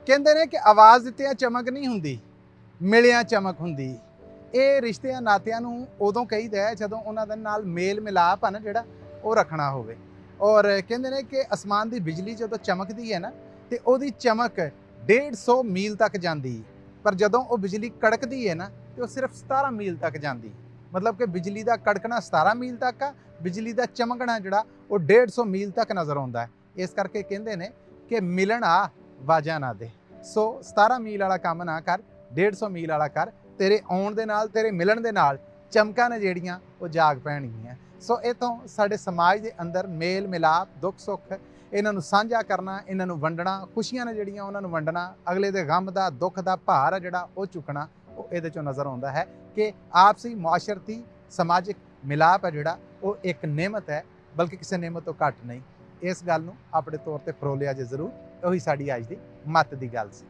ਕਹਿੰਦੇ ਨੇ ਕਿ ਆਵਾਜ਼ ਦਿੱਤਿਆਂ ਚਮਕ ਨਹੀਂ ਹੁੰਦੀ, ਮਿਲਿਆਂ ਚਮਕ ਹੁੰਦੀ। ਇਹ ਰਿਸ਼ਤਿਆਂ ਨਾਤਿਆਂ ਨੂੰ ਉਦੋਂ ਕਹੀਦਾ ਹੈ ਜਦੋਂ ਉਹਨਾਂ ਦੇ ਨਾਲ ਮੇਲ ਮਿਲਾਪ ਆ ਨਾ ਜਿਹੜਾ ਉਹ ਰੱਖਣਾ ਹੋਵੇ। ਔਰ ਕਹਿੰਦੇ ਨੇ ਕਿ ਅਸਮਾਨ ਦੀ ਬਿਜਲੀ ਜਦੋਂ ਚਮਕਦੀ ਹੈ ਨਾ ਤੇ ਉਹਦੀ ਚਮਕ 150 ਮੀਲ ਤੱਕ ਜਾਂਦੀ, ਪਰ ਜਦੋਂ ਉਹ ਬਿਜਲੀ ਕੜਕਦੀ ਹੈ ਨਾ ਤੇ ਉਹ ਸਿਰਫ 17 ਮੀਲ ਤੱਕ ਜਾਂਦੀ। ਮਤਲਬ ਕਿ ਬਿਜਲੀ ਦਾ ਕੜਕਣਾ 17 ਮੀਲ ਤੱਕ ਆ, ਬਿਜਲੀ ਦਾ ਚਮਕਣਾ ਜਿਹੜਾ ਉਹ 150 ਮੀਲ ਤੱਕ ਨਜ਼ਰ ਆਉਂਦਾ ਹੈ। ਇਸ ਕਰਕੇ ਕਹਿੰਦੇ ਨੇ ਕਿ ਮਿਲਣ ਆ ਵਾਜਾ ਨਾ ਦੇ। ਸੋ 17 ਮੀਲ ਵਾਲਾ ਕੰਮ ਨਾ ਕਰ, 150 ਮੀਲ ਵਾਲਾ ਕਰ। ਤੇਰੇ ਆਉਣ ਦੇ ਨਾਲ, ਤੇਰੇ ਮਿਲਣ ਦੇ ਨਾਲ ਚਮਕਾਂ ਨੇ ਜਿਹੜੀਆਂ ਉਹ ਜਾਗ ਪੈਣਗੀਆਂ। ਸੋ ਇਤੋਂ ਸਾਡੇ ਸਮਾਜ ਦੇ ਅੰਦਰ ਮੇਲ ਮਿਲਾਪ, ਦੁੱਖ ਸੁੱਖ ਇਹਨਾਂ ਨੂੰ ਸਾਂਝਾ ਕਰਨਾ, ਇਹਨਾਂ ਨੂੰ ਵੰਡਣਾ, ਖੁਸ਼ੀਆਂ ਨੇ ਜਿਹੜੀਆਂ ਉਹਨਾਂ ਨੂੰ ਵੰਡਣਾ, ਅਗਲੇ ਦੇ ਗਮ ਦਾ ਦੁੱਖ ਦਾ ਭਾਰ ਆ ਜਿਹੜਾ ਉਹ ਚੁੱਕਣਾ, ਉਹ ਇਹਦੇ ਚੋਂ ਨਜ਼ਰ ਆਉਂਦਾ ਹੈ ਕਿ ਆਪਸੀ ਮੁਆਸ਼ਰਤੀ ਸਮਾਜਿਕ ਮਿਲਾਪ ਹੈ ਜਿਹੜਾ ਉਹ ਇੱਕ ਨਿਮਤ ਹੈ, ਬਲਕਿ ਕਿਸੇ ਨਿਮਤ ਤੋਂ ਘੱਟ ਨਹੀਂ। ਇਸ ਗੱਲ ਨੂੰ ਆਪਣੇ ਤੌਰ ਤੇ ਫਰੋਲਿਆ ਜੇ ਜ਼ਰੂਰ। ਉਹੀ ਸਾਡੀ ਅੱਜ ਦੀ ਮੱਤ ਦੀ ਗੱਲ ਸੀ।